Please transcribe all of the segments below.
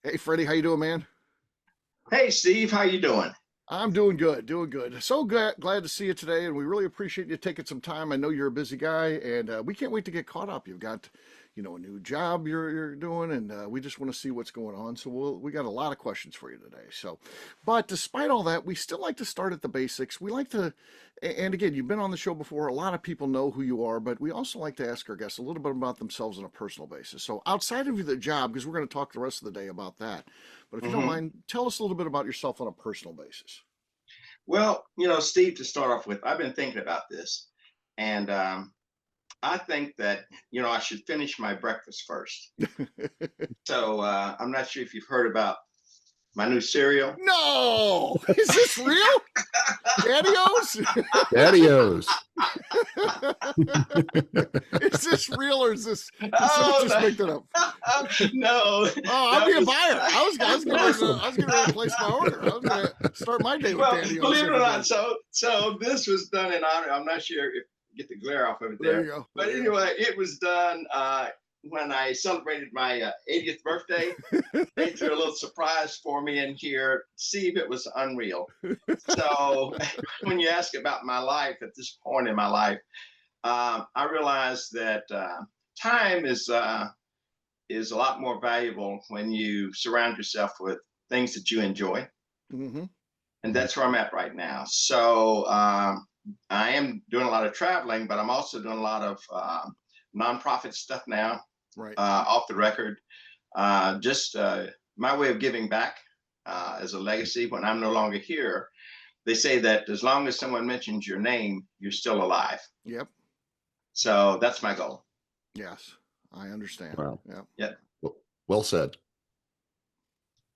Hey, Freddie, how you doing, man? Hey Steve, how you doing? I'm doing good, doing good. So glad to see you today, and we really appreciate you taking some time. I know you're a busy guy, and we can't wait to get caught up. You've got, a new job you're doing, and we just want to see what's going on. So we got a lot of questions for you today. But despite all that, we still like to start at the basics. We like to, and again, you've been on the show before. A lot of people know who you are, but we also like to ask our guests a little bit about themselves on a personal basis. So outside of the job, because we're going to talk the rest of the day about that. But if you don't hmm mind, tell us a little bit about yourself on a personal basis. Well, Steve, to start off with, I've been thinking about this, and I think that I should finish my breakfast first. So I'm not sure if you've heard about my new cereal. No, is this real? Daddios? Patios. Is this real or is this? Did someone Oh just make that up? no, Oh, I'll that be a was buyer. Awesome. I was gonna place my order. I was gonna start my day with well, Daddios believe it or every day. not. So this was done in honor. I'm not sure if you get the glare off of it There there, you go. but There you anyway, it was done when I celebrated my 80th birthday. They threw a little surprise for me in here. Steve, it was unreal. So when you ask about my life at this point in my life, I realized that time is a lot more valuable when you surround yourself with things that you enjoy, hmm and that's where I'm at right now. So I am doing a lot of traveling, but I'm also doing a lot of nonprofit stuff now, Right. off the record. Just my way of giving back as a legacy when I'm no longer here. They say that as long as someone mentions your name, you're still alive. Yep. So that's my goal. Yes. I understand. Wow. Yep. Yeah. Well said.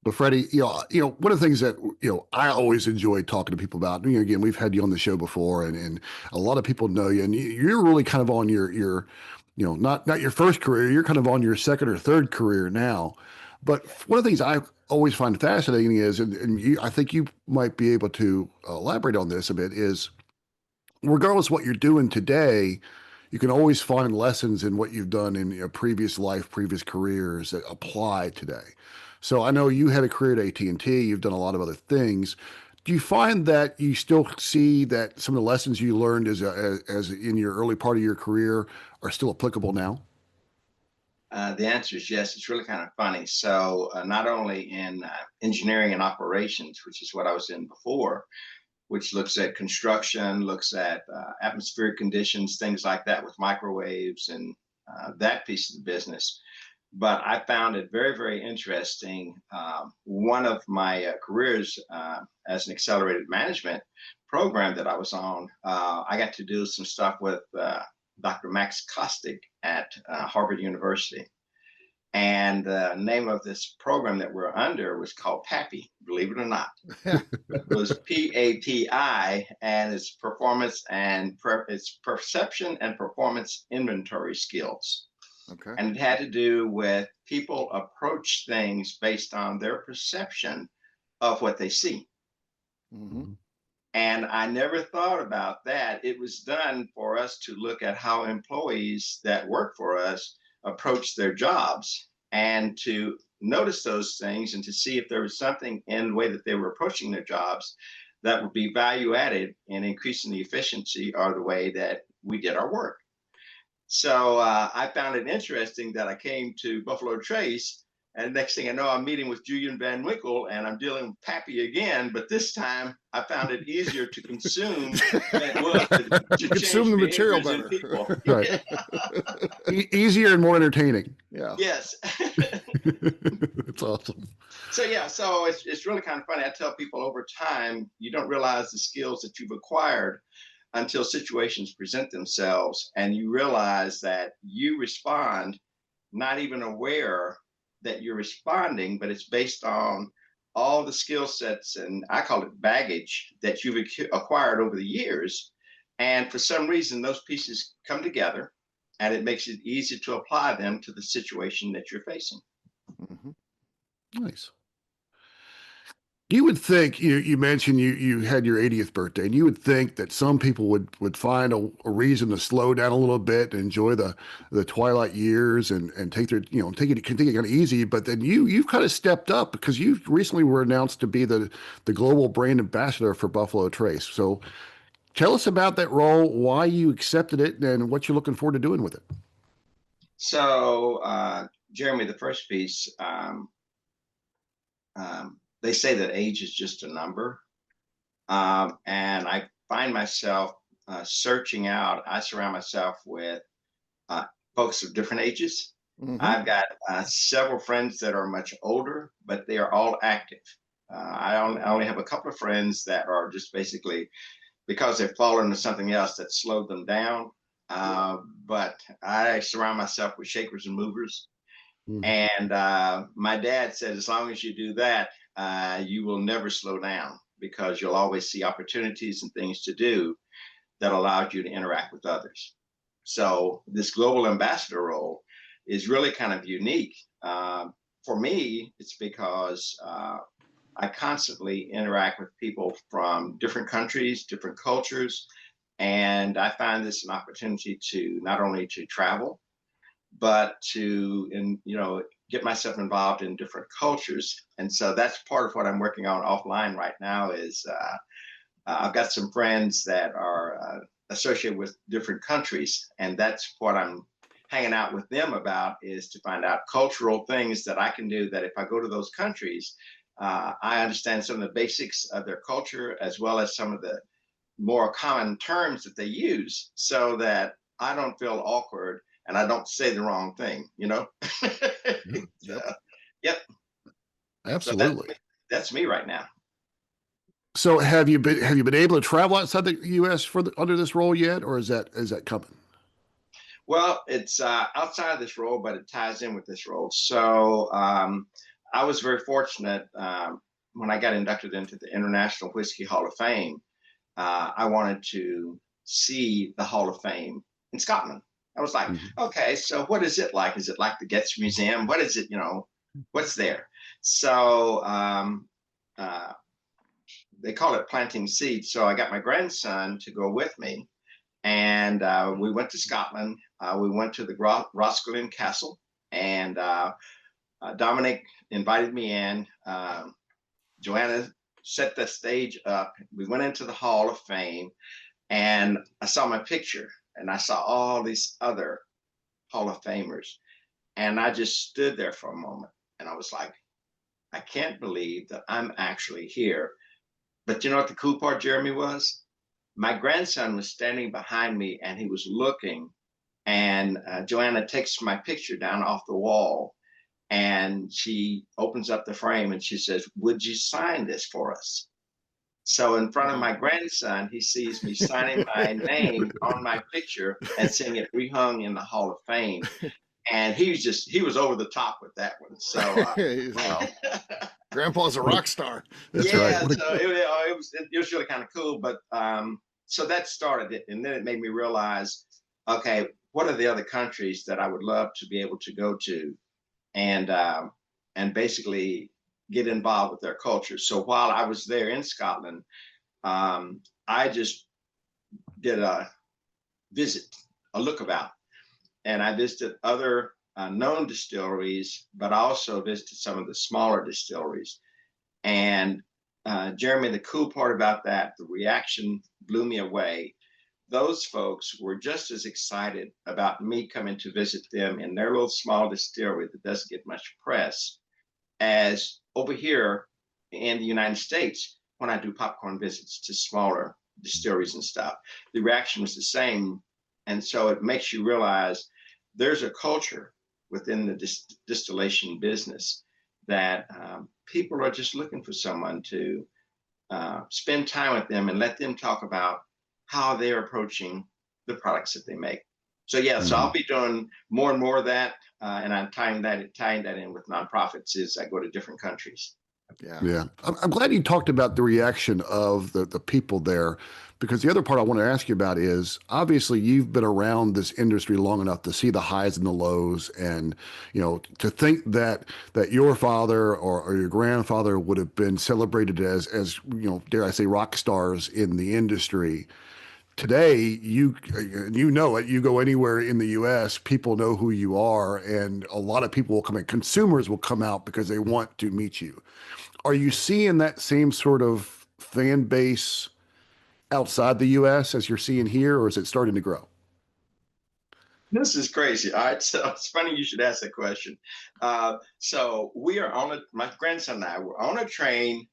But Freddie, one of the things that I always enjoy talking to people about. Again, we've had you on the show before, and a lot of people know you, and you're really kind of on your not your first career. You're kind of on your second or third career now. But one of the things I always find fascinating is, and I think you might be able to elaborate on this a bit, is regardless of what you're doing today, you can always find lessons in what you've done in your previous life, previous careers that apply today. So I know you had a career at AT&T, you've done a lot of other things. Do you find that you still see that some of the lessons you learned as in your early part of your career are still applicable now? The answer is yes. It's really kind of funny. So, not only in engineering and operations, which is what I was in before, which looks at construction, looks at atmospheric conditions, things like that with microwaves and that piece of the business. But I found it very, very interesting. One of my careers as an accelerated management program that I was on, I got to do some stuff with Dr. Max Kostick at Harvard University. And the name of this program that we're under was called PAPI, believe it or not. It was PAPI, and it's performance and it's perception and performance inventory skills. Okay. And it had to do with people approach things based on their perception of what they see. hmm And I never thought about that. It was done for us to look at how employees that work for us approach their jobs and to notice those things and to see if there was something in the way that they were approaching their jobs that would be value added in increasing the efficiency or the way that we did our work. So I found it interesting that I came to Buffalo Trace, and next thing I know, I'm meeting with Julian Van Winkle, and I'm dealing with Pappy again. But this time, I found it easier to consume than it was to Consume change the material behaviors in better. people. Right. Easier and more entertaining. Yeah. Yes. It's awesome. So yeah, so it's really kind of funny. I tell people over time, you don't realize the skills that you've acquired until situations present themselves, and you realize that you respond not even aware that you're responding, but it's based on all the skill sets, and I call it baggage, that you've acquired over the years. And for some reason, those pieces come together, and it makes it easy to apply them to the situation that you're facing. hmm Nice. You would think you mentioned you had your 80th birthday, and you would think that some people would find a reason to slow down a little bit and enjoy the twilight years and take their take it kind of easy. But then you've kind of stepped up because you recently were announced to be the global brand ambassador for Buffalo Trace. So tell us about that role, why you accepted it, and what you're looking forward to doing with it. So, Jeremy, the first piece, they say that age is just a number. And I find myself searching out, I surround myself with folks of different ages. I've got several friends that are much older, but they are all active. I only have a couple of friends that are just basically because they've fallen into something else that slowed them down. But I surround myself with shakers and movers. And my dad said, as long as you do that, you will never slow down because you'll always see opportunities and things to do that allows you to interact with others. So this global ambassador role is really kind of unique. For me, it's because I constantly interact with people from different countries, different cultures, and I find this an opportunity to not only to travel, but to get myself involved in different cultures. And so that's part of what I'm working on offline right now is I've got some friends that are associated with different countries, and that's what I'm hanging out with them about, is to find out cultural things that I can do that if I go to those countries, I understand some of the basics of their culture as well as some of the more common terms that they use so that I don't feel awkward and I don't say the wrong thing, Yep. Yep. Absolutely. So that's me right now. So have you been able to travel outside the U.S. under this role yet, or is that coming? Well, it's outside of this role, but it ties in with this role. So I was very fortunate when I got inducted into the International Whiskey Hall of Fame. I wanted to see the Hall of Fame in Scotland. I was like, okay, so what is it like? Is it like the Getz Museum? What is it? What's there? So they call it planting seeds. So I got my grandson to go with me, and we went to Scotland. We went to the Roscollon Castle, and Dominic invited me in. Joanna set the stage up. We went into the Hall of Fame, and I saw my picture, and I saw all these other Hall of Famers, and I just stood there for a moment, and I was like, I can't believe that I'm actually here. But you know what the cool part, Jeremy, was? My grandson was standing behind me, and he was looking, and Joanna takes my picture down off the wall, and she opens up the frame and she says, would you sign this for us? So in front of my grandson, he sees me signing my name on my picture and seeing it rehung in the Hall of Fame. And he was over the top with that one. So Grandpa's a rock star. That's yeah, right. so it was really kind of cool. But so that started it. And then it made me realize, okay, what are the other countries that I would love to be able to go to and basically get involved with their culture. So while I was there in Scotland, I just did a visit, a lookabout, and I visited other known distilleries, but I also visited some of the smaller distilleries. And Jeremy, the cool part about that, the reaction blew me away. Those folks were just as excited about me coming to visit them in their little small distillery that doesn't get much press as over here in the United States when I do popcorn visits to smaller distilleries and stuff. The reaction was the same. And so it makes you realize there's a culture within the distillation business that people are just looking for someone to spend time with them and let them talk about how they're approaching the products that they make. So yeah, so I'll be doing more and more of that, and I'm tying that in with nonprofits as I go to different countries. Yeah. I'm glad you talked about the reaction of the people there, Because the other part I want to ask you about is obviously you've been around this industry long enough to see the highs and the lows, and to think that your father or your grandfather would have been celebrated as dare I say, rock stars in the industry. Today, you know it. You go anywhere in the U.S., people know who you are, and a lot of people will come in. Consumers will come out because they want to meet you. Are you seeing that same sort of fan base outside the U.S. as you're seeing here, or is it starting to grow? This is crazy. All right. So it's funny you should ask that question. So we are my grandson and I were on a train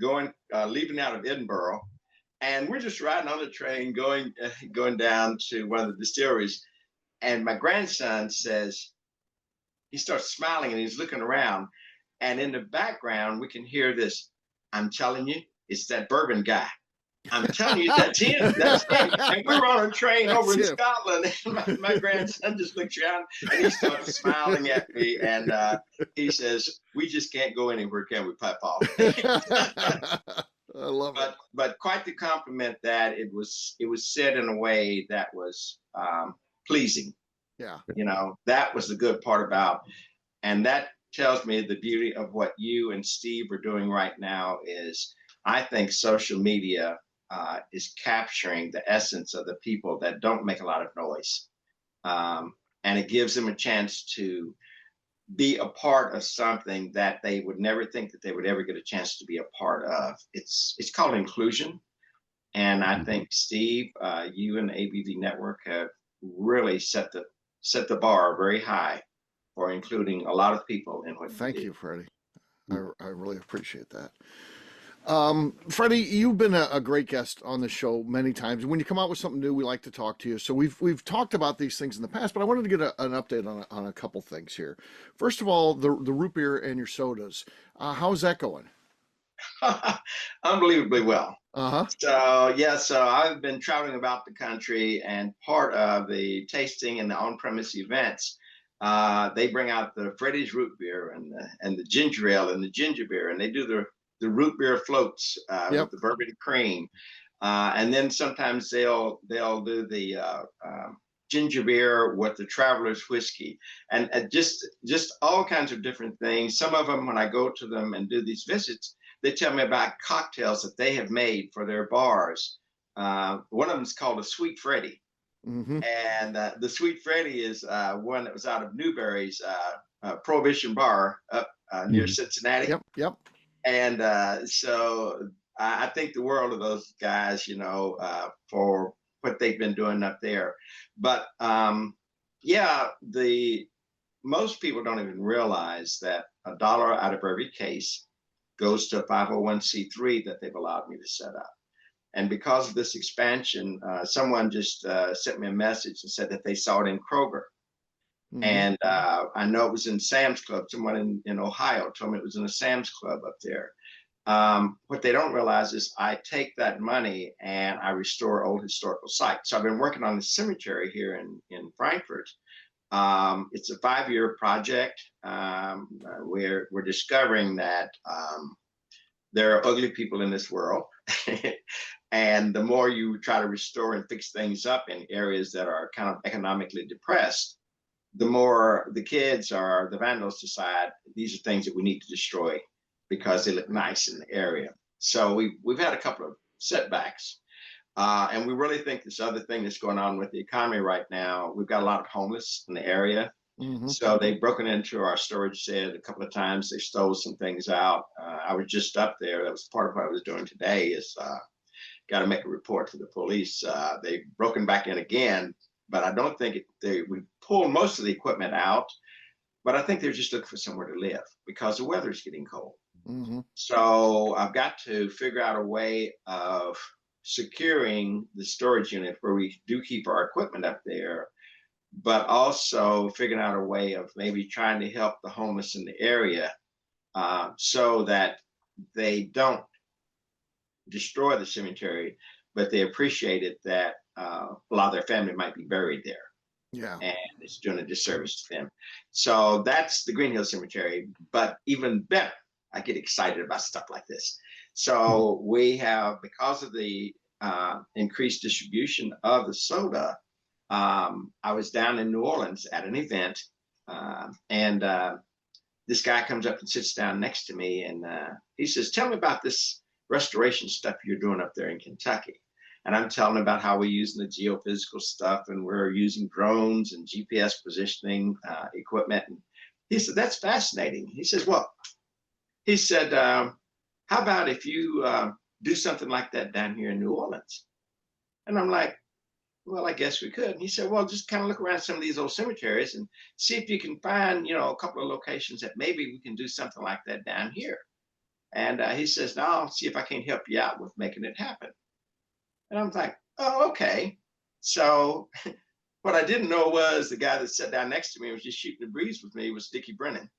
leaving out of Edinburgh. And we're just riding on the train going down to one of the distilleries. And my grandson says, he starts smiling and he's looking around. And in the background, we can hear this. I'm telling you, it's that bourbon guy. I'm telling you, that's him. That's him. And we were on a train over in Scotland. And my grandson just looks around and he starts smiling at me. And he says, we just can't go anywhere, can we, Papa? I love it. But quite the compliment that it was said in a way that was pleasing. Yeah. That was the good part about, and that tells me the beauty of what you and Steve are doing right now is, I think social media is capturing the essence of the people that don't make a lot of noise. And it gives them a chance to be a part of something that they would never think that they would ever get a chance to be a part of. It's called inclusion. And I think, Steve, you and the ABV Network have really set the bar very high for including a lot of people in what Thank you, Freddie. I really appreciate that. Freddie, you've been a great guest on the show many times. When you come out with something new, we like to talk to you. So we've talked about these things in the past, but I wanted to get an update on a couple things here. First of all, the root beer and your sodas. How's that going? Unbelievably well. Uh-huh. So I've been traveling about the country, and part of the tasting and the on-premise events, they bring out the Freddie's root beer and the ginger ale and the ginger beer, and they do the root beer floats with the bourbon cream, and then sometimes they'll do the ginger beer with the traveler's whiskey, and just all kinds of different things. Some of them, when I go to them and do these visits, they tell me about cocktails that they have made for their bars. One of them is called a Sweet Freddie. Mm-hmm. And the Sweet Freddie is one that was out of Newberry's Prohibition Bar up near Cincinnati. Yep. And so I think the world of those guys, for what they've been doing up there. But most people don't even realize that $1 out of every case goes to a 501c3 that they've allowed me to set up. And because of this expansion, someone just sent me a message and said that they saw it in Kroger. Mm-hmm. And I know it was in Sam's Club. Someone in Ohio told me it was in a Sam's Club up there. What they don't realize is I take that money and I restore old historical sites. So I've been working on the cemetery here in Frankfurt. It's a 5-year project. We're discovering that there are ugly people in this world. And the more you try to restore and fix things up in areas that are kind of economically depressed, the more the kids or the vandals decide these are things that we need to destroy because they look nice in the area. So we've had a couple of setbacks. And we really think this other thing that's going on with the economy right now, we've got a lot of homeless in the area. Mm-hmm. So they've broken into our storage shed a couple of times. They stole some things out. I was just up there. That was part of what I was doing today is got to make a report to the police. They've broken back in again, but I don't think we pulled most of the equipment out, but I think they're just looking for somewhere to live because the weather's getting cold. Mm-hmm. So I've got to figure out a way of securing the storage unit where we do keep our equipment up there, but also figuring out a way of maybe trying to help the homeless in the area so that they don't destroy the cemetery, but they appreciate it that a lot of their family might be buried there. Yeah. And it's doing a disservice to them. So that's the Green Hill Cemetery. But even better, I get excited about stuff like this. So we have, because of the increased distribution of the soda, I was down in New Orleans at an event, and this guy comes up and sits down next to me, and he says, "Tell me about this restoration stuff you're doing up there in Kentucky." And I'm telling him about how we're using the geophysical stuff, and we're using drones and GPS positioning equipment. And he said, "That's fascinating." He says, "Well," he said, "how about if you do something like that down here in New Orleans?" And I'm like, "Well, I guess we could." And he said, "Well, just kind of look around some of these old cemeteries and see if you can find, a couple of locations that maybe we can do something like that down here." And he says, "Now I'll see if I can help you out with making it happen." And I'm like, "Oh, okay." So what I didn't know was the guy that sat down next to me was just shooting the breeze with me was Dickie Brennan.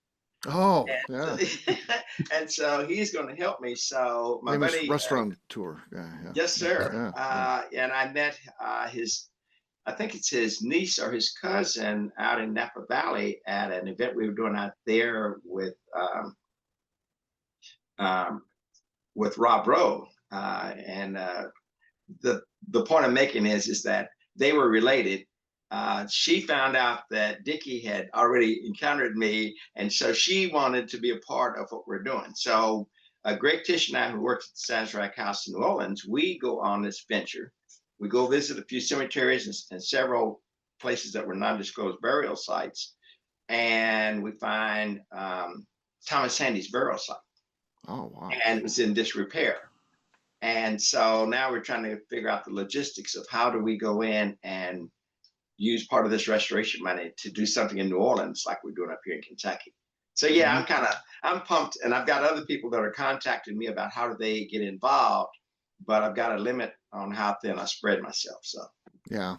Oh, And, yeah. and so he's going to help me. So my Famous buddy, restaurant tour. Yeah, yeah. yes, sir. Yeah. And I met I think it's his niece or his cousin out in Napa Valley at an event we were doing out there with Rob Rowe. And the point I'm making is that they were related. She found out that Dickie had already encountered me, and so she wanted to be a part of what we're doing. So Greg Tish and I, who works at the Sazerac House in New Orleans, we go on this venture. We go visit a few cemeteries and several places that were non-disclosed burial sites, and we find Thomas Handy's burial site. Oh, wow. And it was in disrepair. And so now we're trying to figure out the logistics of how do we go in and use part of this restoration money to do something in New Orleans like we're doing up here in Kentucky. So yeah, I'm pumped, and I've got other people that are contacting me about how do they get involved, but I've got a limit on how thin I spread myself. So Yeah.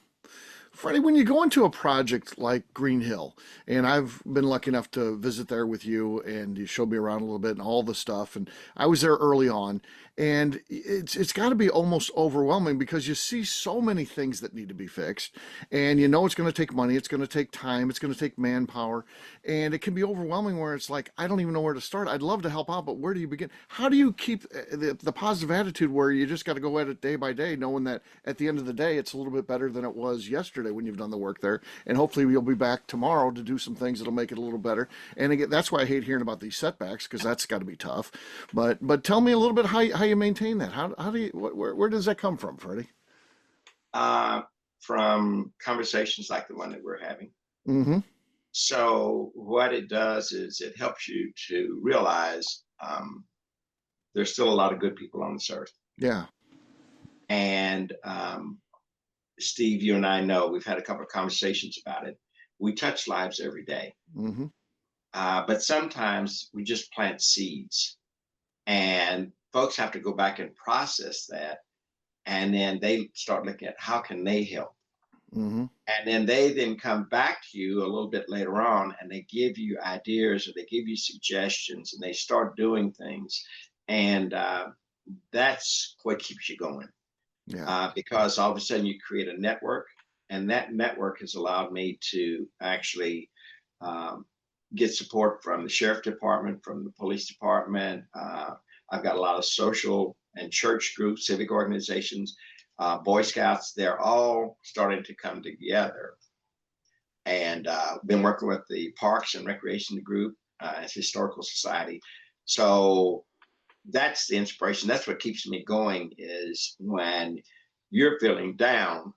Freddie, when you go into a project like Green Hill, and I've been lucky enough to visit there with you, and you showed me around a little bit and all the stuff, and I was there early on, and it's got to be almost overwhelming because you see so many things that need to be fixed, and you know it's going to take money, it's going to take time, it's going to take manpower, and it can be overwhelming where it's like, I don't even know where to start. I'd love to help out, but where do you begin? How do you keep the positive attitude where you just got to go at it day by day, knowing that at the end of the day, it's a little bit better than it was yesterday when you've done the work there, and hopefully you'll be back tomorrow to do some things that'll make it a little better. And again, that's why I hate hearing about these setbacks, because that's got to be tough. But tell me a little bit how you maintain that. How do you where does that come from, Freddie? From conversations like the one that we're having. Mm-hmm. So what it does is it helps you to realize there's still a lot of good people on this earth. Yeah. And Steve, you and I know, we've had a couple of conversations about it. We touch lives every day. Mm-hmm. But sometimes we just plant seeds, and folks have to go back and process that. And then they start looking at how can they help. Mm-hmm. And then they come back to you a little bit later on, and they give you ideas or they give you suggestions, and they start doing things. And that's what keeps you going. Yeah. Because all of a sudden you create a network, and that network has allowed me to actually get support from the sheriff department, from the police department. I've got a lot of social and church groups, civic organizations, Boy Scouts. They're all starting to come together. And been working with the Parks and Recreation Group as Historical Society. So that's the inspiration. That's what keeps me going, is when you're feeling down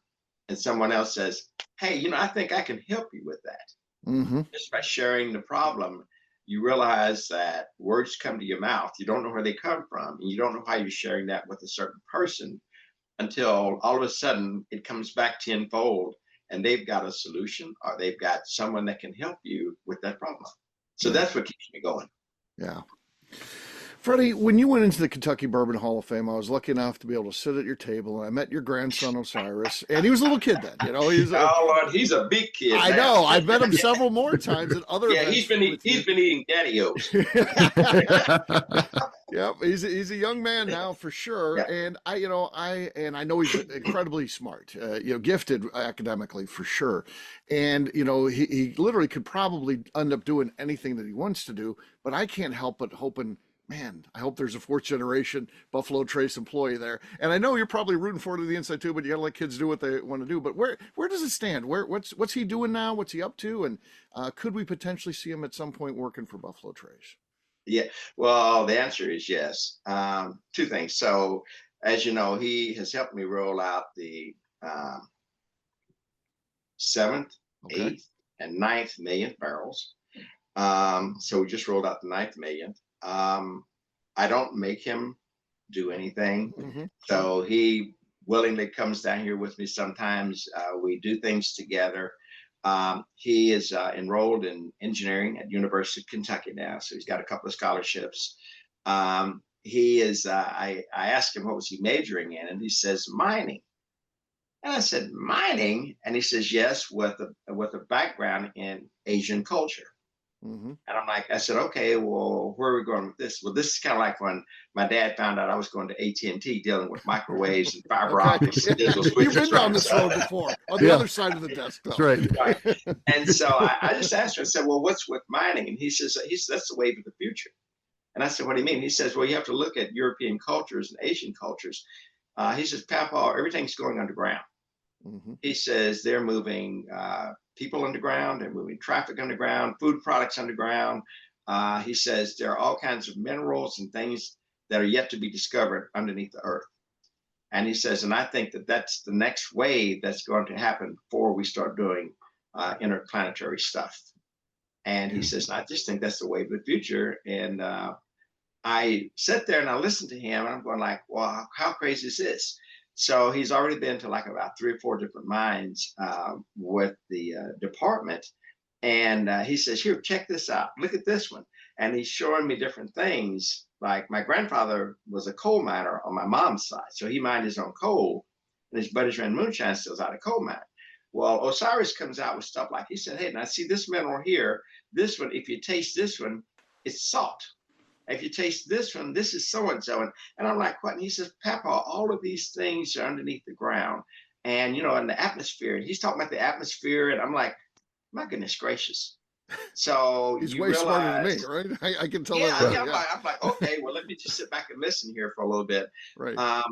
and someone else says, "Hey, I think I can help you with that." Mm-hmm. Just by sharing the problem, you realize that words come to your mouth. You don't know where they come from, and you don't know how you're sharing that with a certain person until all of a sudden it comes back tenfold, and they've got a solution, or they've got someone that can help you with that problem. So that's what keeps me going. Yeah. Freddie, when you went into the Kentucky Bourbon Hall of Fame, I was lucky enough to be able to sit at your table, and I met your grandson Osiris, and he was a little kid then. He's a big kid. I know. I've met him several more times at other events. He's been eating Daddy-O's. Yep, he's a young man now for sure, Yeah. and I know he's incredibly smart, gifted academically for sure, and he literally could probably end up doing anything that he wants to do, but I can't help but hoping Man, I hope there's a fourth generation Buffalo Trace employee there. And I know you're probably rooting for it to the inside too, but you got to let kids do what they want to do. But where does it stand? What's he doing now? What's he up to? And could we potentially see him at some point working for Buffalo Trace? Yeah, well, the answer is yes. Two things. So, as you know, he has helped me roll out the seventh, Okay. eighth, and ninth millionth barrels. So we just rolled out the ninth millionth. I don't make him do anything. Mm-hmm. So he willingly comes down here with me sometimes. We do things together. He is enrolled in engineering at University of Kentucky now, so he's got a couple of scholarships. He is. I asked him what was he majoring in, and he says mining. And I said mining, and he says yes, with a background in Asian culture. Mm-hmm. And I'm like, I said, okay, well, where are we going with this? Well, this is kind of like when my dad found out I was going to AT&T dealing with microwaves and fiber optics and digital switches. You've been down this road before on the other side of the desk. That's right. Right. And so I just asked him, I said, well, what's with mining? And he says, that's the wave of the future. And I said, what do you mean? He says, well, you have to look at European cultures and Asian cultures. He says, Papa, everything's going underground. Mm-hmm. He says they're moving people underground, they're moving traffic underground, food products underground. He says there are all kinds of minerals and things that are yet to be discovered underneath the earth. And he says, and I think that that's the next wave that's going to happen before we start doing interplanetary stuff. And he says, I just think that's the wave of the future. And I sat there and I listened to him, and I'm going like, well, how crazy is this? So he's already been to like about 3 or 4 different mines with the department. And he says, here, check this out. Look at this one. And he's showing me different things. Like my grandfather was a coal miner on my mom's side. So he mined his own coal, and his buddies ran moonshine stills out of coal mine. Well, Osiris comes out with stuff like, he said, hey, now see this mineral here. This one, if you taste this one, it's salt. If you taste this one, this is so-and-so. And I'm like, what? And he says, Papa, all of these things are underneath the ground and, in the atmosphere. And he's talking about the atmosphere. And I'm like, my goodness gracious. So he's you way realize, smarter than me, right? I can tell yeah, that. yeah, I'm like, okay, well, let me just sit back and listen here for a little bit. Right.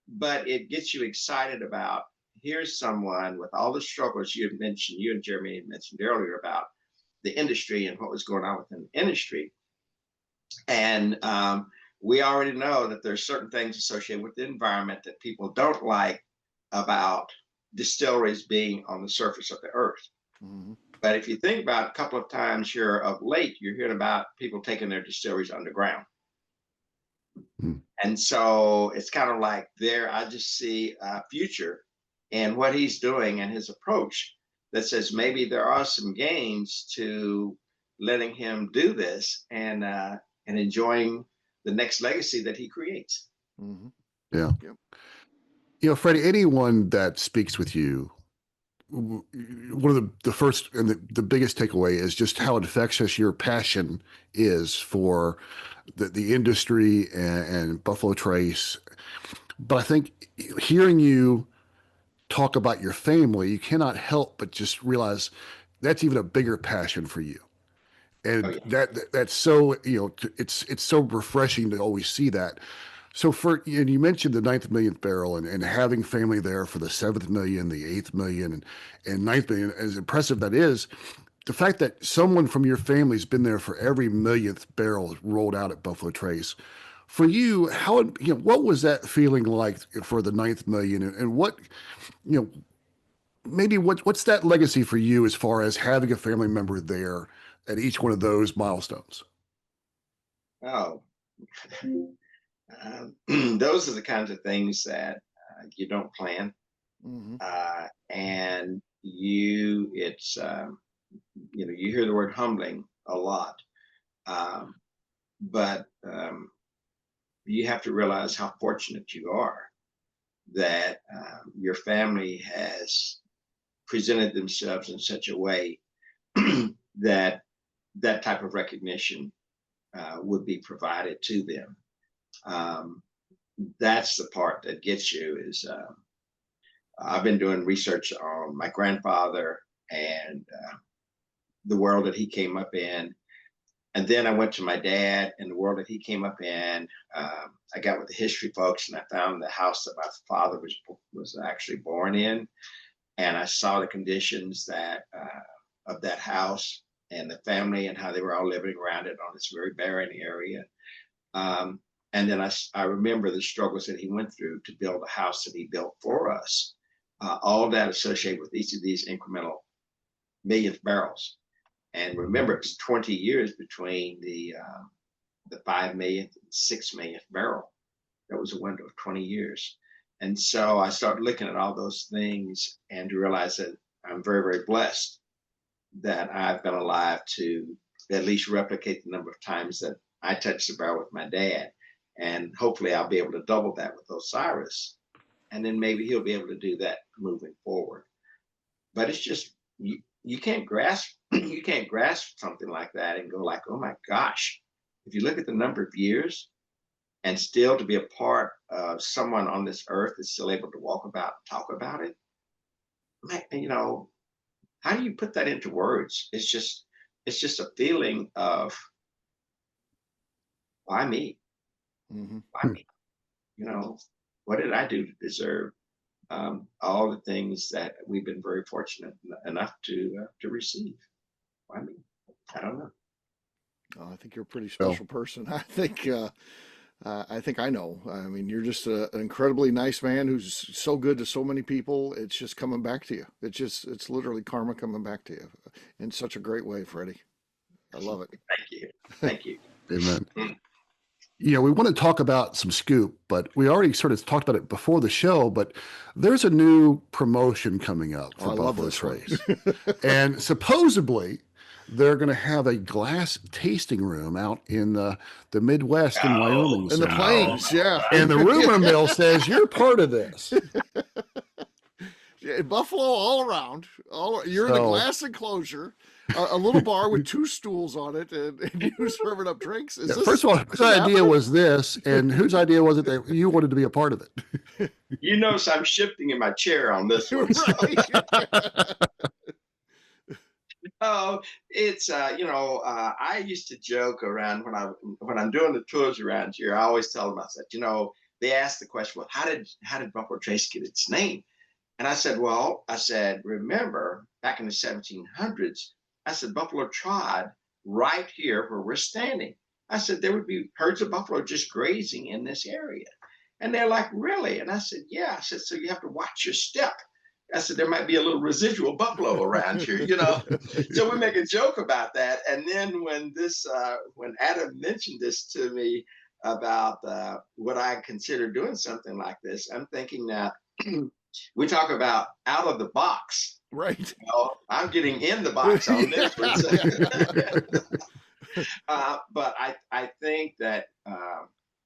But it gets you excited about, here's someone with all the struggles you had mentioned, you and Jeremy had mentioned earlier about the industry and what was going on within the industry. And we already know that there's certain things associated with the environment that people don't like about distilleries being on the surface of the earth. Mm-hmm. But if you think about a couple of times here of late, you're hearing about people taking their distilleries underground. Mm. And so it's kind of like there, I just see a future in what he's doing and his approach that says maybe there are some gains to letting him do this and enjoying the next legacy that he creates. Mm-hmm. Yeah. Yep. Freddie, anyone that speaks with you, one of the first and the biggest takeaway is just how infectious your passion is for the industry and Buffalo Trace. But I think hearing you talk about your family, you cannot help but just realize that's even a bigger passion for you. And that's so, it's so refreshing to always see that. So and you mentioned the 9th millionth barrel and having family there for the 7th million, the 8th million, and 9th million, as impressive that is, the fact that someone from your family's been there for every millionth barrel rolled out at Buffalo Trace. For you, what was that feeling like for the 9th million, and what, maybe what's that legacy for you as far as having a family member there at each one of those milestones? Oh, those are the kinds of things that you don't plan. Mm-hmm. And you hear the word humbling a lot. But you have to realize how fortunate you are that your family has presented themselves in such a way that type of recognition would be provided to them. That's the part that gets you is I've been doing research on my grandfather and the world that he came up in. And then I went to my dad and the world that he came up in. I got with the history folks, and I found the house that my father was actually born in, and I saw the conditions that of that house and the family and how they were all living around it on this very barren area. And then I remember the struggles that he went through to build a house that he built for us. All that associated with each of these incremental millionth barrels. And remember, it was 20 years between the 5 millionth and 6 millionth barrel. That was a window of 20 years. And so I started looking at all those things and to realize that I'm very, very blessed that I've been alive to at least replicate the number of times that I touched the barrel with my dad. And hopefully I'll be able to double that with Osiris. And then maybe he'll be able to do that moving forward. But it's just, you can't grasp something like that and go like, oh my gosh, if you look at the number of years and still to be a part of someone on this earth that's still able to talk about it, you know, how do you put that into words? It's just a feeling of, why me? Mm-hmm. Why me? You know, what did I do to deserve all the things that we've been very fortunate enough to receive? Why me? I don't know. Oh, I think you're a pretty special person. I think I know. I mean, you're just an incredibly nice man who's so good to so many people. It's just coming back to you. It's literally karma coming back to you in such a great way, Freddie. I love it. Thank you. Thank you. Amen. You know, we want to talk about some scoop, but we already sort of talked about it before the show, but there's a new promotion coming up for Buffalo Trace. And supposedly they're going to have a glass tasting room out in the Midwest in Wyoming. In the plains, yeah. And the rumor mill says you're part of this. Yeah, Buffalo all around. You're in the glass enclosure. A little bar with 2 stools on it, and you serving up drinks. First of all, whose idea was this, and whose idea was it that you wanted to be a part of it? You notice I'm shifting in my chair on this one. Oh, it's I used to joke around when I'm doing the tours around here. I always tell them, I said, you know, they ask the question, well, how did Buffalo Trace get its name? And I said, remember back in the 1700s, I said, buffalo trod right here where we're standing. I said, there would be herds of buffalo just grazing in this area. And they're like, really? And I said, yeah. I said, so you have to watch your step. I said, there might be a little residual buffalo around here, you know? So we make a joke about that. And then when Adam mentioned this to me about what I consider doing something like this, I'm thinking now, we talk about out of the box. Right. You know, I'm getting in the box on this one. But I think that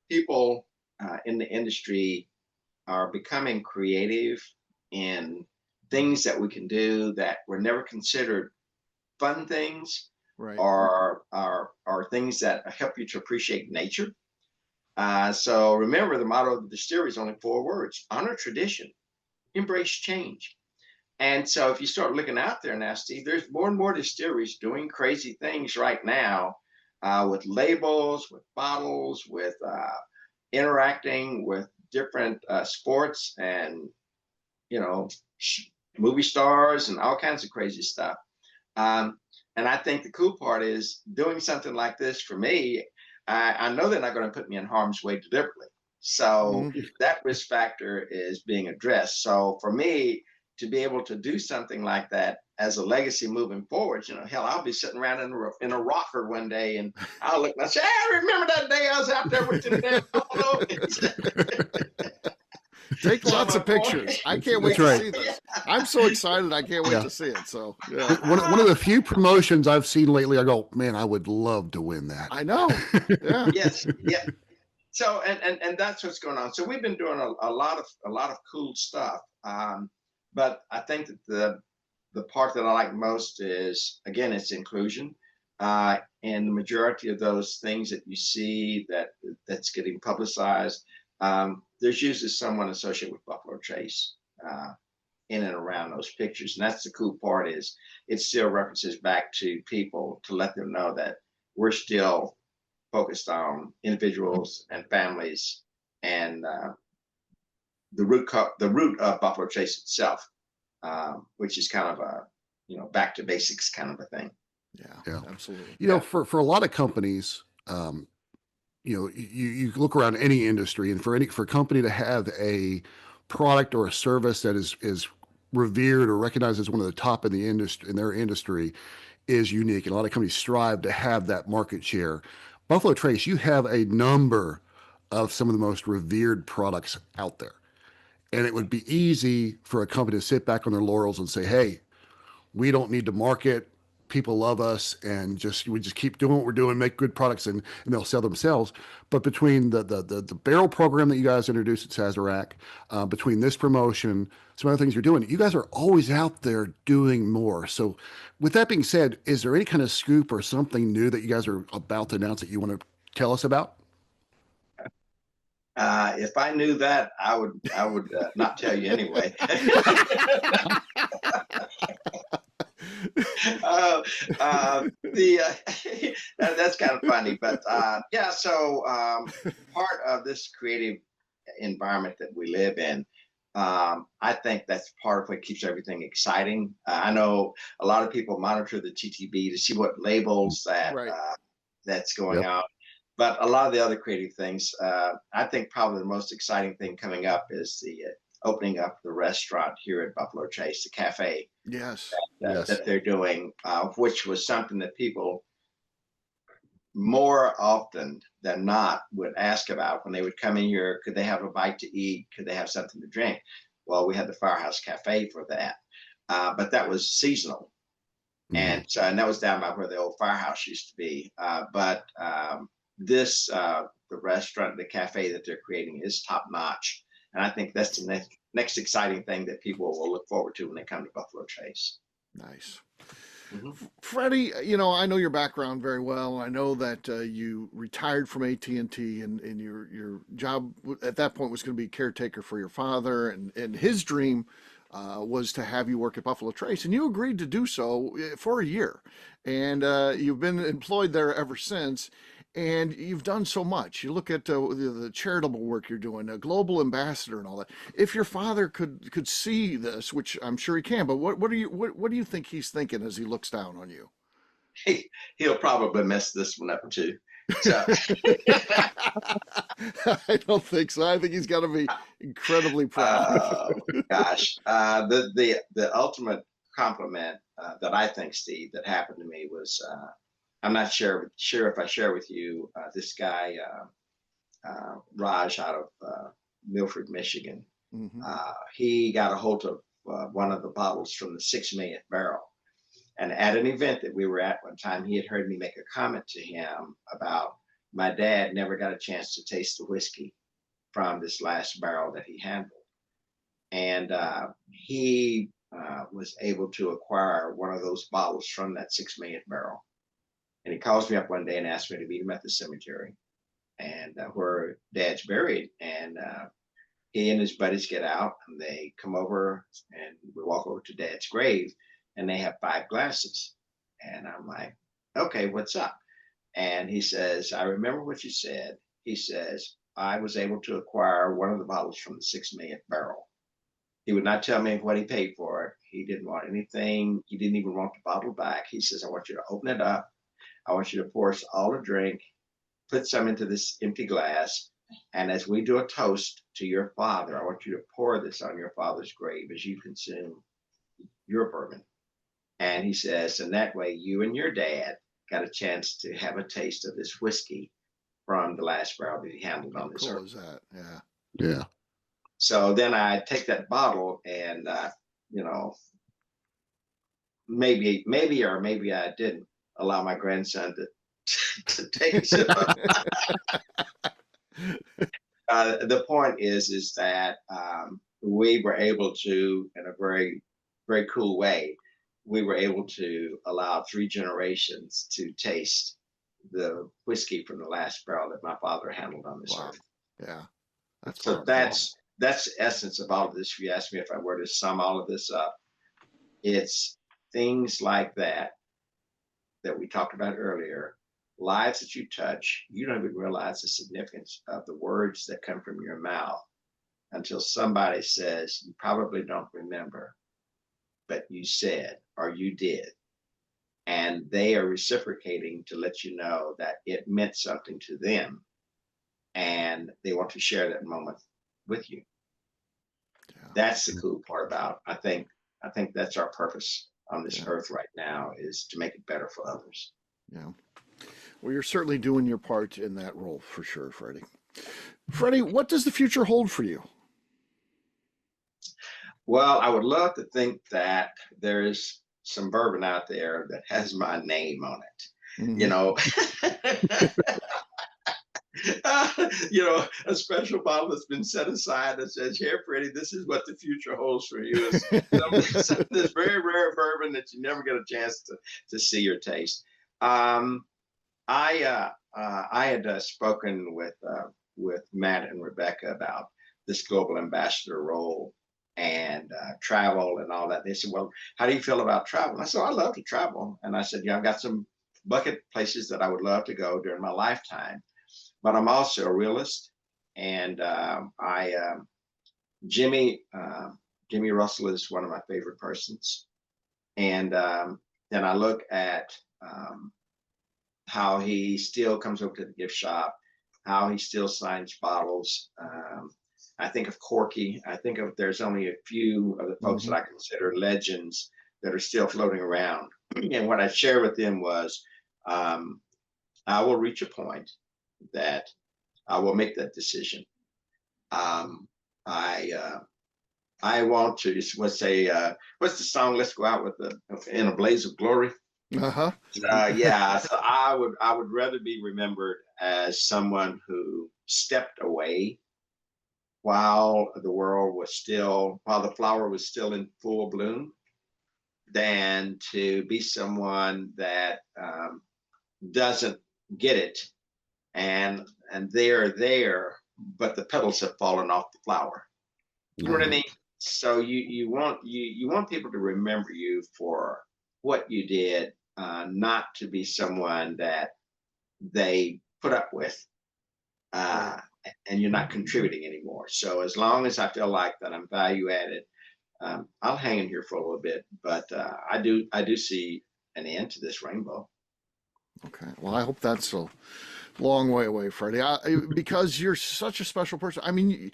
people in the industry are becoming creative in things that we can do that were never considered fun things, right, or things that help you to appreciate nature. So remember, the motto of the distillery is only 4 words: honor tradition, embrace change. And so if you start looking out there now, Steve, there's more and more distilleries doing crazy things right now with labels, with bottles, with interacting with different sports and, you know, movie stars and all kinds of crazy stuff. And I think the cool part is doing something like this for me. I know they're not going to put me in harm's way deliberately. So that risk factor is being addressed. So for me to be able to do something like that as a legacy moving forward, you know, hell, I'll be sitting around in a rocker one day and I'll look and I'll say, I remember that day I was out there with them. Take lots of pictures. I can't wait to see this. I'm so excited. I can't wait to see it. So yeah. One of the few promotions I've seen lately, I go, man, I would love to win that. I know. Yeah. Yes. Yeah. So and that's what's going on. So we've been doing a lot of cool stuff. But I think that the part that I like most is, again, it's inclusion. And the majority of those things that you see that's getting publicized, there's usually someone associated with Buffalo Trace in and around those pictures. And that's the cool part, is it still references back to people to let them know that we're still focused on individuals and families and the root of Buffalo Trace itself, which is kind of a back to basics kind of a thing. Yeah, absolutely. You know, for a lot of companies, you look around any industry, and for a company to have a product or a service that is revered or recognized as one of the top in the industry, in their industry, is unique. And a lot of companies strive to have that market share. Buffalo Trace, you have a number of some of the most revered products out there. And it would be easy for a company to sit back on their laurels and say, hey, we don't need to market. People love us, and we just keep doing what we're doing, make good products, and they'll sell themselves. But between the barrel program that you guys introduced at Sazerac, between this promotion, some other things you're doing, you guys are always out there doing more. So with that being said, is there any kind of scoop or something new that you guys are about to announce that you want to tell us about? If I knew that, I would not tell you anyway. That's kind of funny, but yeah. So part of this creative environment that we live in, I think that's part of what keeps everything exciting. I know a lot of people monitor the TTB to see what labels that's going on. But a lot of the other creative things, I think probably the most exciting thing coming up is the opening up the restaurant here at Buffalo Trace, the cafe. Yes. That they're doing, which was something that people more often than not would ask about when they would come in here. Could they have a bite to eat? Could they have something to drink? Well, we had the Firehouse Cafe for that, but that was seasonal. And that was down by where the old firehouse used to be. But the restaurant, the cafe that they're creating is top notch. And I think that's the next exciting thing that people will look forward to when they come to Buffalo Trace. Nice. Freddie, I know your background very well. I know that you retired from AT&T, and your job at that point was going to be caretaker for your father, and his dream was to have you work at Buffalo Trace, and you agreed to do so for a year, and you've been employed there ever since. And you've done so much. You look at the charitable work you're doing, a global ambassador, and all that. If your father could see this, which I'm sure he can, but what do you think he's thinking as he looks down on you? He'll probably mess this one up too. So. I don't think so. I think he's got to be incredibly proud. Gosh, the ultimate compliment that I think, Steve, that happened to me was. I'm not sure if I share with you this guy, Raj, out of Milford, Michigan. He got a hold of one of the bottles from the 6 millionth barrel. And at an event that we were at one time, he had heard me make a comment to him about my dad never got a chance to taste the whiskey from this last barrel that he handled. And he was able to acquire one of those bottles from that 6 millionth barrel. And he calls me up one day and asks me to meet him at the cemetery, and where Dad's buried. And he and his buddies get out, and they come over, and we walk over to Dad's grave, and they have 5 glasses. And I'm like, okay, what's up? And he says, I remember what you said. He says, I was able to acquire one of the bottles from the 6 millionth barrel. He would not tell me what he paid for it. He didn't want anything. He didn't even want the bottle back. He says, I want you to open it up. I want you to pour us all a drink, put some into this empty glass, and as we do a toast to your father, I want you to pour this on your father's grave as you consume your bourbon. And he says, and that way you and your dad got a chance to have a taste of this whiskey from the last barrel that he handled on this earth. How cool is that? Yeah. So then I take that bottle and, maybe or maybe I didn't allow my grandson to take a sip of it. The point is that we were able to, in a very, very cool way, we were able to allow 3 generations to taste the whiskey from the last barrel that my father handled on this earth. Yeah. That's the essence of all of this. If you ask me if I were to sum all of this up, it's things like that we talked about earlier lives that you touch, you don't even realize the significance of the words that come from your mouth until somebody says, you probably don't remember, but you said or you did. And they are reciprocating to let you know that it meant something to them. And they want to share that moment with you. Yeah. That's the cool part about, I think that's our purpose on this Yeah. earth right now, is to make it better for others. Yeah. Well, you're certainly doing your part in that role for sure, Freddie. Freddie, what does the future hold for you? Well, I would love to think that there's some bourbon out there that has my name on it. Mhm. You know, a special bottle that's been set aside that says, "Here, Freddie, this is what the future holds for you." It's this very rare bourbon that you never get a chance to see or taste. I had spoken with Matt and Rebecca about this global ambassador role and travel and all that. They said, "Well, how do you feel about travel?" And I said, "I love to travel." And I said, "Yeah, I've got some bucket places that I would love to go during my lifetime, but I'm also a realist." And Jimmy Russell is one of my favorite persons. And then I look at how he still comes over to the gift shop, how he still signs bottles. I think of Corky. I think of there's only a few of the folks that I consider legends that are still floating around. And what I shared with them was, I will reach a point that I will make that decision. I want to just say, what's the song? Let's go out with in a blaze of glory. Uh-huh. Yeah, so I would rather be remembered as someone who stepped away while the flower was still in full bloom, than to be someone that doesn't get it, and they're there, but the petals have fallen off the flower. You know what I mean? So you want people to remember you for what you did, not to be someone that they put up with, and you're not contributing anymore. So as long as I feel like that I'm value added, I'll hang in here for a little bit. But I do see an end to this rainbow. Okay. Well, I hope that's a long way away, Freddie, because you're such a special person. I mean,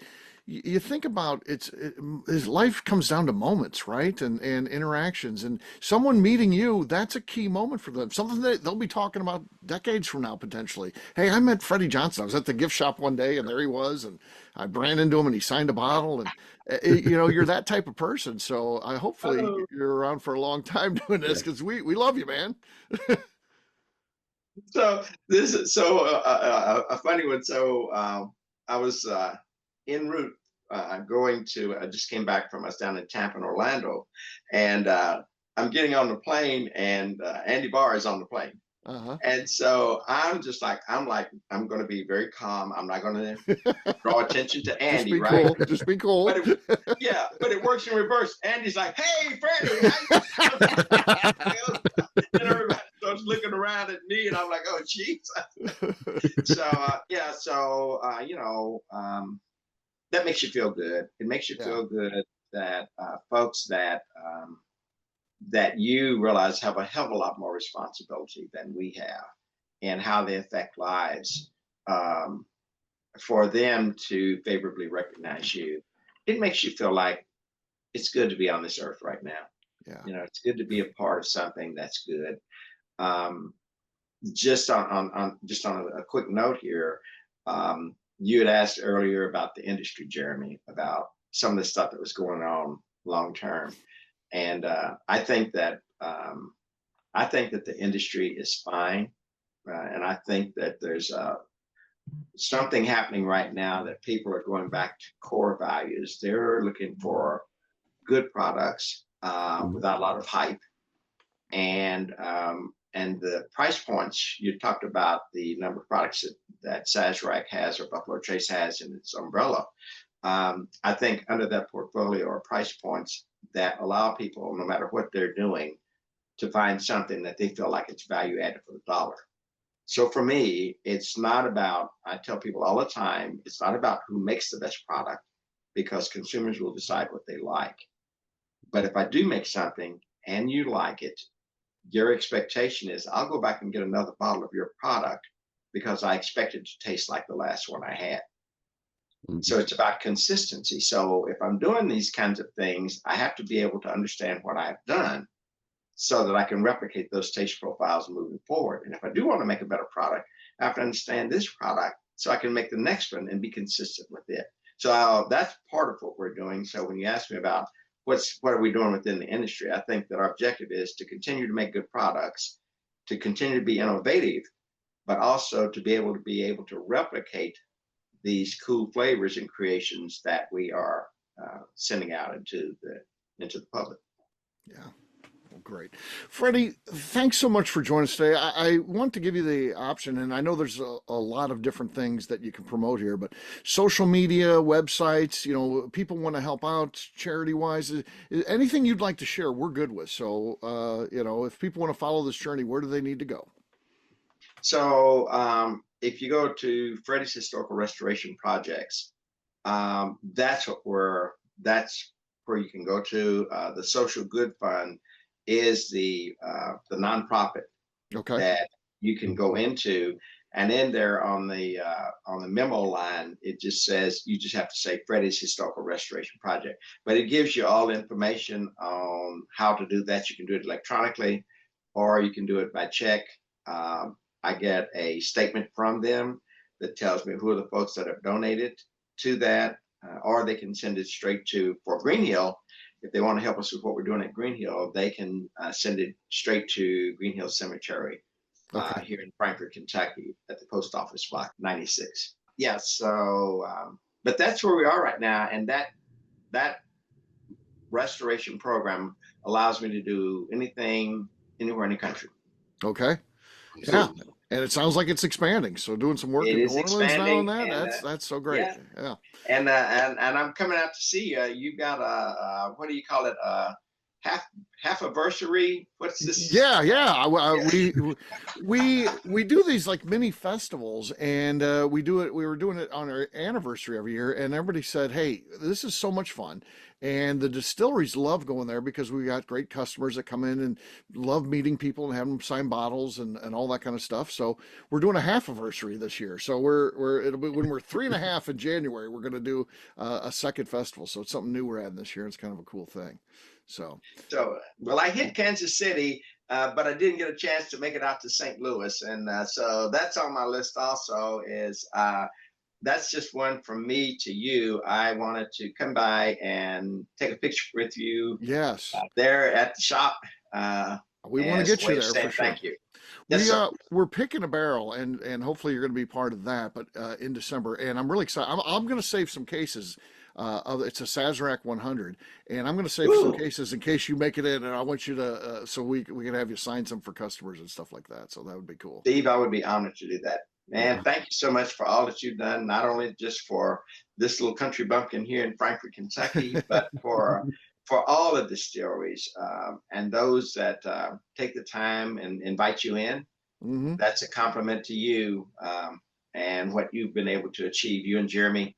you think about his life comes down to moments, right? And interactions, and someone meeting you, that's a key moment for them. Something that they'll be talking about decades from now, potentially. Hey, I met Freddie Johnson. I was at the gift shop one day and there he was, and I ran into him and he signed a bottle, and you're that type of person. So hopefully you're around for a long time doing this, because we love you, man. So this is a funny one. So I was en route going to. I just came back I was down in Tampa and Orlando, and I'm getting on the plane, and Andy Barr is on the plane. Uh-huh. And so I'm going to be very calm. I'm not going to draw attention to Andy, Just be right? cool. Just be cool. But it works in reverse. Andy's like, "Hey, Freddie," and everybody starts looking around at me, and I'm like, "Oh, geez." That makes you feel good. It makes you feel good that folks that you realize have a hell of a lot more responsibility than we have, and how they affect lives. For them to favorably recognize you, it makes you feel like it's good to be on this earth right now. Yeah. It's good to be a part of something that's good. Just on a quick note here, you had asked earlier about the industry, Jeremy, about some of the stuff that was going on long term, and I think that the industry is fine, and I think that there's something happening right now that people are going back to core values. They're looking for good products without a lot of hype, and the price points. You talked about the number of products that Sazerac has or Buffalo Trace has in its umbrella. I think under that portfolio are price points that allow people, no matter what they're doing, to find something that they feel like it's value added for the dollar. So for me, it's not about, I tell people all the time, it's not about who makes the best product, because consumers will decide what they like. But if I do make something and you like it, your expectation is I'll go back and get another bottle of your product because I expect it to taste like the last one I had. So it's about consistency. So if I'm doing these kinds of things, I have to be able to understand what I've done so that I can replicate those taste profiles moving forward. And if I do want to make a better product, I have to understand this product so I can make the next one and be consistent with it. So that's part of what we're doing. So when you ask me about what are we doing within the industry, I think that our objective is to continue to make good products, to continue to be innovative, but also to be able to replicate these cool flavors and creations that we are sending out into the public. Yeah. Well, great. Freddie, thanks so much for joining us today. I want to give you the option, and I know there's a lot of different things that you can promote here, but social media, websites, people want to help out charity wise. Anything you'd like to share, we're good with. So, if people want to follow this journey, where do they need to go? So, if you go to Freddie's Historical Restoration Projects, that's where you can go to. The Social Good Fund is the nonprofit that you can go into, and in there on the memo line, it just says you just have to say Freddie's Historical Restoration Project, but it gives you all the information on how to do that. You can do it electronically, or you can do it by check. I get a statement from them that tells me who are the folks that have donated to that, or they can send it straight for Green Hill. If they want to help us with what we're doing at Green Hill, they can send it straight to Green Hill Cemetery here in Frankfort, Kentucky, at the post office block 96. Yeah, so, but that's where we are right now. And that restoration program allows me to do anything, anywhere in the country. Okay. Yeah. And it sounds like it's expanding. So doing some work in New Orleans now on that, that's so great. Yeah. And I'm coming out to see you. You've got what do you call it? Half anniversary. What's this? Yeah. We do these like mini festivals, and we were doing it on our anniversary every year, and everybody said, hey, this is so much fun. And the distilleries love going there because we got great customers that come in and love meeting people and having them sign bottles and all that kind of stuff. So we're doing a half anniversary this year. So it'll be when we're 3.5 in January, we're going to do a second festival. So it's something new we're adding this year. It's kind of a cool thing. So well, I hit Kansas City, but I didn't get a chance to make it out to St. Louis. And so that's on my list also is that's just one from me to you. I wanted to come by and take a picture with you. Yes. There at the shop. We want to get you there for sure. Thank you. Yes, we're picking a barrel, and hopefully you're going to be part of that. But in December, and I'm really excited. I'm going to save some cases. It's a Sazerac 100, and I'm going to save some cases in case you make it in. And I want you to so we can have you sign some for customers and stuff like that. So that would be cool. Steve, I would be honored to do that. Man, thank you so much for all that you've done, not only just for this little country bumpkin here in Frankfort, Kentucky, but for all the distilleries and those that take the time and invite you in. Mm-hmm. That's a compliment to you and what you've been able to achieve, you and Jeremy.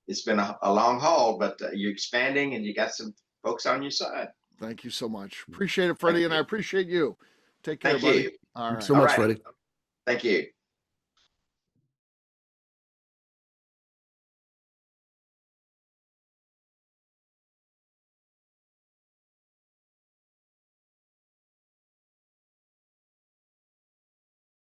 It's been a long haul, but you're expanding and you got some folks on your side. Thank you so much. Appreciate it, Freddie, and I appreciate you. Take care, Thank buddy. you. All right. So much, Freddie. Thank you.